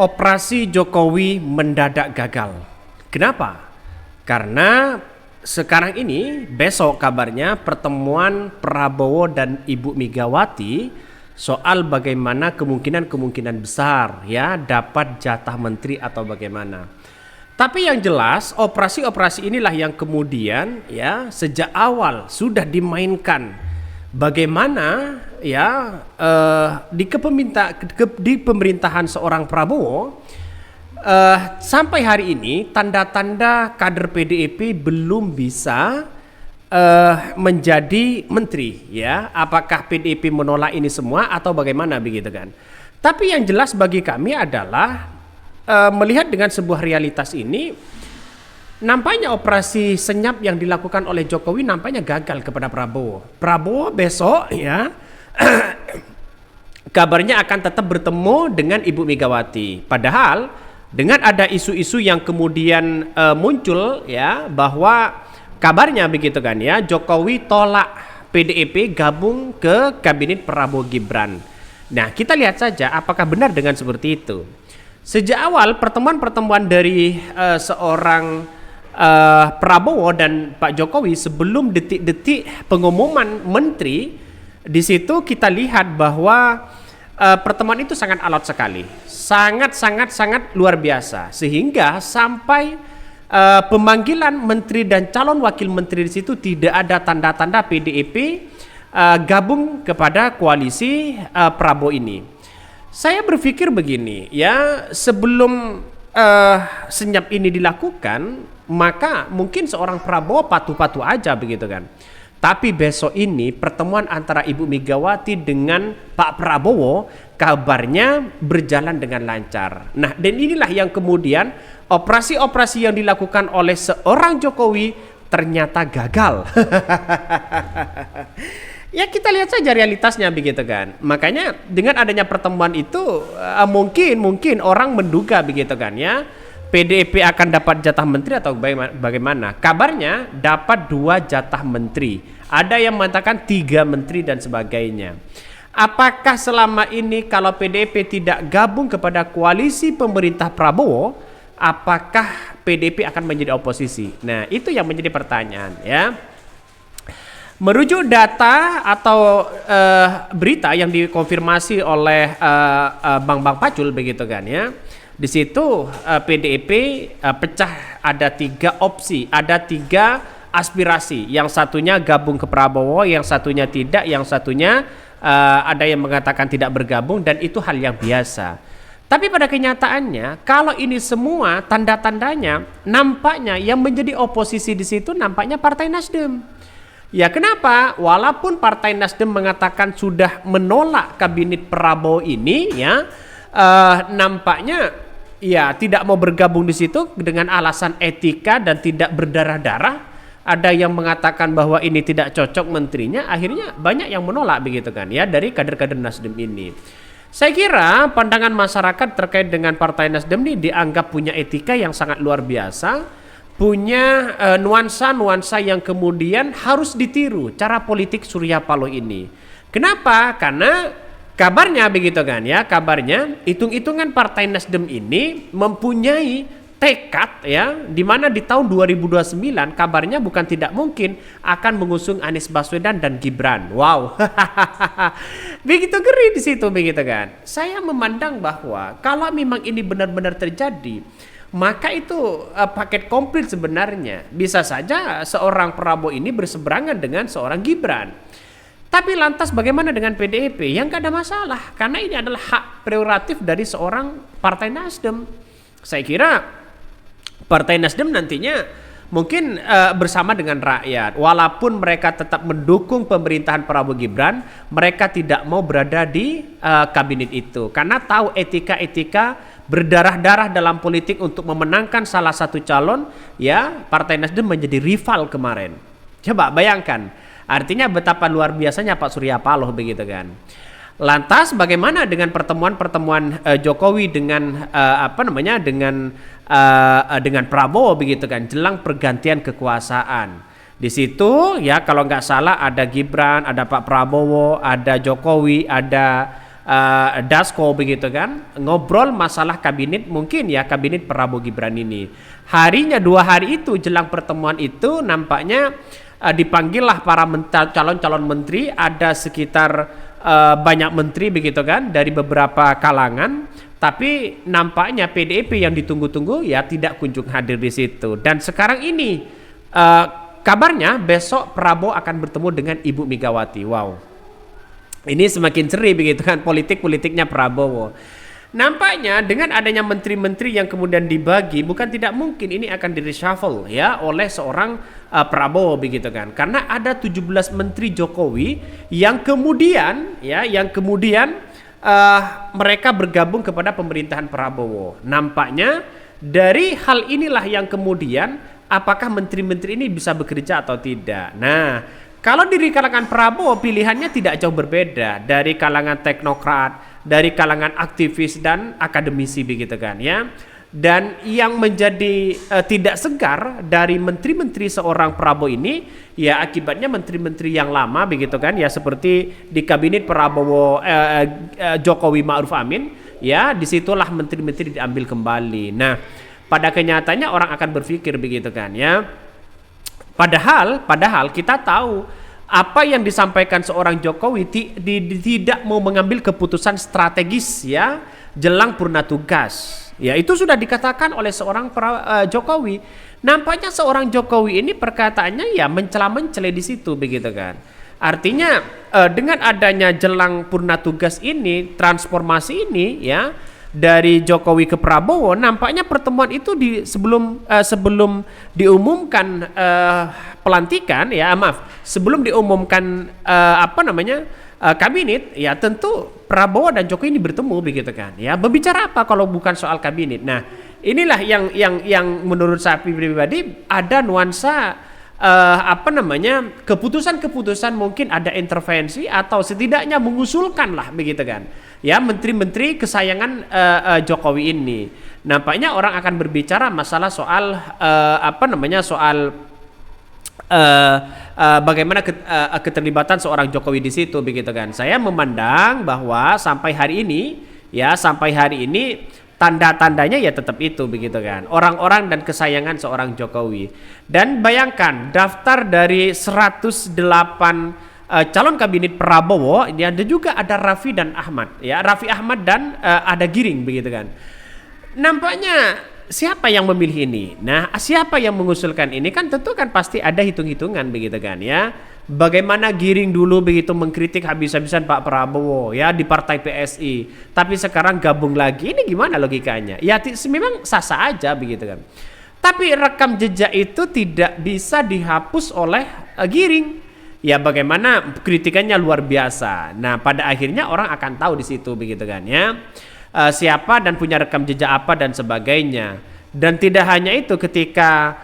Operasi Jokowi mendadak gagal. Kenapa? Karena sekarang ini besok kabarnya pertemuan Prabowo dan Ibu Megawati soal bagaimana kemungkinan besar ya dapat jatah menteri atau bagaimana. Tapi yang jelas operasi-operasi inilah yang kemudian ya sejak awal sudah dimainkan. Bagaimana ya di pemerintahan seorang Prabowo sampai hari ini tanda-tanda kader PDIP belum bisa menjadi menteri ya. Apakah PDIP menolak ini semua atau bagaimana begitu kan? Tapi yang jelas bagi kami adalah melihat dengan sebuah realitas ini, nampaknya operasi senyap yang dilakukan oleh Jokowi nampaknya gagal kepada Prabowo. Prabowo besok ya kabarnya akan tetap bertemu dengan Ibu Megawati. Padahal dengan ada isu-isu yang kemudian muncul ya bahwa kabarnya begitu kan ya, Jokowi tolak PDIP gabung ke kabinet Prabowo Gibran. Nah, kita lihat saja apakah benar dengan seperti itu. Sejak awal pertemuan-pertemuan dari seorang Prabowo dan Pak Jokowi sebelum detik-detik pengumuman menteri, di situ kita lihat bahwa pertemuan itu sangat alot sekali, sangat luar biasa, sehingga sampai pemanggilan menteri dan calon wakil menteri di situ tidak ada tanda-tanda PDIP gabung kepada koalisi Prabowo ini. Saya berpikir begini ya, sebelum senyap ini dilakukan, maka mungkin seorang Prabowo patuh-patuh aja begitu kan. Tapi besok ini pertemuan antara Ibu Megawati dengan Pak Prabowo kabarnya berjalan dengan lancar. Nah, dan inilah yang kemudian operasi-operasi yang dilakukan oleh seorang Jokowi ternyata gagal. Ya kita lihat saja realitasnya begitu kan. Makanya dengan adanya pertemuan itu mungkin orang menduga begitu kan ya, PDIP akan dapat jatah menteri atau bagaimana. Kabarnya dapat 2 jatah menteri. Ada yang mengatakan 3 menteri dan sebagainya. Apakah selama ini kalau PDIP tidak gabung kepada koalisi pemerintah Prabowo, apakah PDIP akan menjadi oposisi? Nah, itu yang menjadi pertanyaan ya. Merujuk data atau berita yang dikonfirmasi oleh Bang Pacul begitu kan ya. Di situ PDIP pecah ada 3 opsi, ada 3 aspirasi. Yang satunya gabung ke Prabowo, yang satunya tidak, yang satunya ada yang mengatakan tidak bergabung, dan itu hal yang biasa. Tapi pada kenyataannya kalau ini semua tanda-tandanya nampaknya yang menjadi oposisi di situ nampaknya Partai Nasdem. Ya kenapa? Walaupun Partai Nasdem mengatakan sudah menolak kabinet Prabowo ini ya, nampaknya ya tidak mau bergabung di situ dengan alasan etika dan tidak berdarah-darah. Ada yang mengatakan bahwa ini tidak cocok menterinya, akhirnya banyak yang menolak begitu kan ya dari kader-kader Nasdem ini. Saya kira pandangan masyarakat terkait dengan Partai Nasdem ini dianggap punya etika yang sangat luar biasa, punya nuansa-nuansa yang kemudian harus ditiru cara politik Surya Paloh ini. Kenapa? Karena kabarnya begitu kan ya, kabarnya hitung-hitungan Partai Nasdem ini mempunyai tekad ya, di mana di tahun 2029 kabarnya bukan tidak mungkin akan mengusung Anies Baswedan dan Gibran. Wow. Begitu ngeri di situ begitu kan. Saya memandang bahwa kalau memang ini benar-benar terjadi, maka itu paket komplit sebenarnya. Bisa saja seorang Prabowo ini berseberangan dengan seorang Gibran. Tapi lantas bagaimana dengan PDIP? Yang gak ada masalah, karena ini adalah hak prerogatif dari seorang Partai Nasdem. Saya kira Partai Nasdem nantinya mungkin bersama dengan rakyat. Walaupun mereka tetap mendukung pemerintahan Prabowo Gibran, mereka tidak mau berada di kabinet itu. Karena tahu etika-etika berdarah-darah dalam politik untuk memenangkan salah satu calon, ya Partai Nasdem menjadi rival kemarin. Coba bayangkan, artinya betapa luar biasanya Pak Surya Paloh begitu kan. Lantas bagaimana dengan pertemuan-pertemuan Jokowi dengan dengan Prabowo begitu kan jelang pergantian kekuasaan. Di situ ya kalau nggak salah ada Gibran, ada Pak Prabowo, ada Jokowi, ada Dasko begitu kan, ngobrol masalah kabinet, mungkin ya kabinet Prabowo Gibran ini. Harinya 2 hari itu jelang pertemuan itu nampaknya dipanggillah para calon-calon menteri, ada sekitar banyak menteri begitu kan dari beberapa kalangan. Tapi nampaknya PDIP yang ditunggu-tunggu ya tidak kunjung hadir di situ. Dan sekarang ini kabarnya besok Prabowo akan bertemu dengan Ibu Megawati. Wow, ini semakin seri begitu kan politiknya Prabowo. Nampaknya dengan adanya menteri-menteri yang kemudian dibagi, bukan tidak mungkin ini akan di-reshuffle ya oleh seorang Prabowo begitu kan. Karena ada 17 menteri Jokowi yang kemudian mereka bergabung kepada pemerintahan Prabowo. Nampaknya dari hal inilah yang kemudian apakah menteri-menteri ini bisa bekerja atau tidak. Nah, kalau dari kalangan Prabowo pilihannya tidak jauh berbeda dari kalangan teknokrat, dari kalangan aktivis dan akademisi begitu kan ya. Dan yang menjadi tidak segar dari menteri-menteri seorang Prabowo ini ya akibatnya menteri-menteri yang lama begitu kan ya, seperti di kabinet Prabowo Jokowi Ma'ruf Amin ya, disitulah menteri-menteri diambil kembali. Nah, pada kenyataannya orang akan berpikir begitu kan ya, padahal kita tahu apa yang disampaikan seorang Jokowi tidak mau mengambil keputusan strategis ya jelang purna tugas. Ya itu sudah dikatakan oleh seorang Jokowi. Nampaknya seorang Jokowi ini perkataannya ya mencela-mencela di situ begitu kan. Artinya dengan adanya jelang purna tugas ini, transformasi ini ya dari Jokowi ke Prabowo, nampaknya pertemuan itu sebelum diumumkan pelantikan ya, sebelum diumumkan kabinet ya, tentu Prabowo dan Jokowi ini bertemu begitu kan ya, berbicara apa kalau bukan soal kabinet. Nah, inilah yang menurut saya pribadi ada nuansa keputusan-keputusan, mungkin ada intervensi atau setidaknya mengusulkan lah begitu kan ya, menteri-menteri kesayangan Jokowi ini. Nampaknya orang akan berbicara masalah soal bagaimana keterlibatan seorang Jokowi di situ begitu kan. Saya memandang bahwa sampai hari ini tanda-tandanya ya tetap itu begitu kan, orang-orang dan kesayangan seorang Jokowi. Dan bayangkan daftar dari 108 calon kabinet Prabowo ini ada Raffi dan Ahmad ya, Raffi Ahmad dan ada Giring begitu kan. Nampaknya siapa yang memilih ini? Nah, siapa yang mengusulkan ini kan tentu kan pasti ada hitung-hitungan begitu kan ya. Bagaimana Giring dulu begitu mengkritik habis-habisan Pak Prabowo ya di partai PSI, tapi sekarang gabung lagi, ini gimana logikanya? Ya memang sah-sah aja begitu kan. Tapi rekam jejak itu tidak bisa dihapus oleh Giring. Ya bagaimana kritikannya luar biasa. Nah, pada akhirnya orang akan tahu di situ begitu kan ya. Siapa dan punya rekam jejak apa dan sebagainya. Dan tidak hanya itu, ketika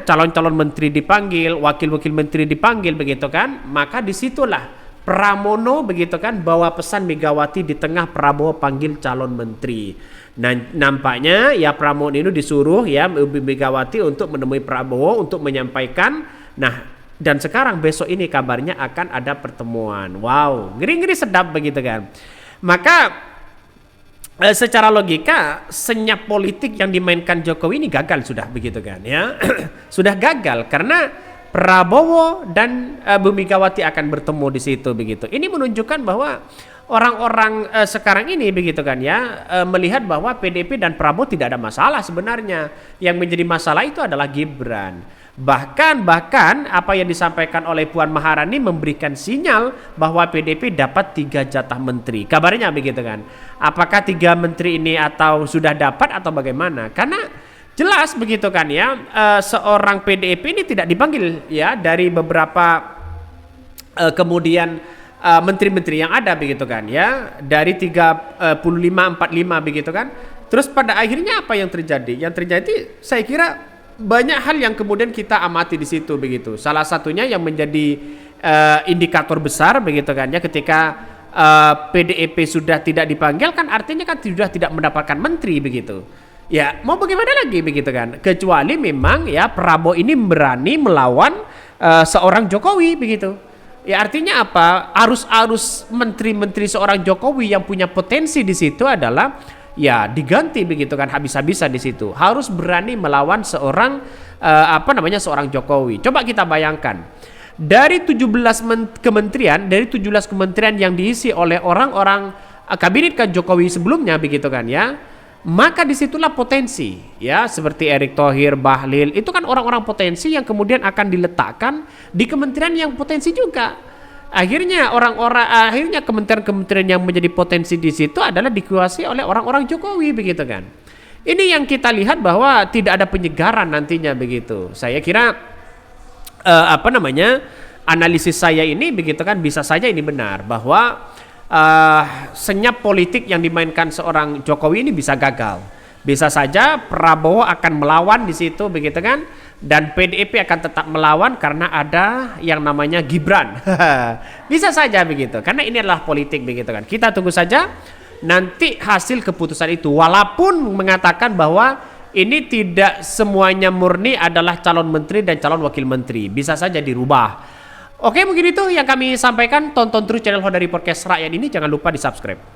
calon-calon menteri dipanggil, wakil-wakil menteri dipanggil begitu kan, maka disitulah Pramono begitu kan bawa pesan Megawati di tengah Prabowo panggil calon menteri. Nah, nampaknya ya Pramono ini disuruh ya Megawati untuk menemui Prabowo untuk menyampaikan. Nah, dan sekarang besok ini kabarnya akan ada pertemuan. Wow, ngeri-ngeri sedap begitu kan. Maka secara logika senyap politik yang dimainkan Jokowi ini gagal sudah begitu kan ya. Sudah gagal karena Prabowo dan Bu Megawati akan bertemu di situ begitu. Ini menunjukkan bahwa orang-orang sekarang ini begitu kan ya melihat bahwa PDIP dan Prabowo tidak ada masalah sebenarnya. Yang menjadi masalah itu adalah Gibran. Bahkan apa yang disampaikan oleh Puan Maharani memberikan sinyal bahwa PDIP dapat 3 jatah menteri. Kabarnya begitu kan. Apakah 3 menteri ini atau sudah dapat atau bagaimana? Karena jelas begitu kan ya, seorang PDIP ini tidak dipanggil ya dari beberapa kemudian menteri-menteri yang ada begitu kan ya, dari 45 45 begitu kan. Terus pada akhirnya apa yang terjadi? Yang terjadi saya kira banyak hal yang kemudian kita amati di situ begitu. Salah satunya yang menjadi indikator besar begitu kan ya, ketika PDIP sudah tidak dipanggil kan artinya kan sudah tidak mendapatkan menteri begitu. Ya mau bagaimana lagi begitu kan, kecuali memang ya Prabowo ini berani melawan seorang Jokowi begitu. Ya artinya apa? Arus-arus menteri-menteri seorang Jokowi yang punya potensi di situ adalah ya diganti begitu kan, habis-habisan di situ. Harus berani melawan seorang seorang Jokowi. Coba kita bayangkan. Dari 17 kementerian yang diisi oleh orang-orang kabinet Jokowi sebelumnya begitu kan ya. Maka disitulah potensi ya, seperti Erick Thohir, Bahlil, itu kan orang-orang potensi yang kemudian akan diletakkan di kementerian yang potensi juga. Akhirnya kementerian-kementerian yang menjadi potensi di situ adalah dikuasai oleh orang-orang Jokowi begitu kan. Ini yang kita lihat bahwa tidak ada penyegaran nantinya begitu. Saya kira analisis saya ini begitu kan, bisa saja ini benar bahwa senyap politik yang dimainkan seorang Jokowi ini bisa gagal. Bisa saja Prabowo akan melawan di situ begitu kan, dan PDIP akan tetap melawan karena ada yang namanya Gibran. Bisa saja begitu, karena ini adalah politik begitu kan. Kita tunggu saja nanti hasil keputusan itu, walaupun mengatakan bahwa ini tidak semuanya murni adalah calon menteri dan calon wakil menteri, bisa saja dirubah. Oke, mungkin itu yang kami sampaikan. Tonton terus channel Hodari Podcast Rakyat ini, jangan lupa di subscribe.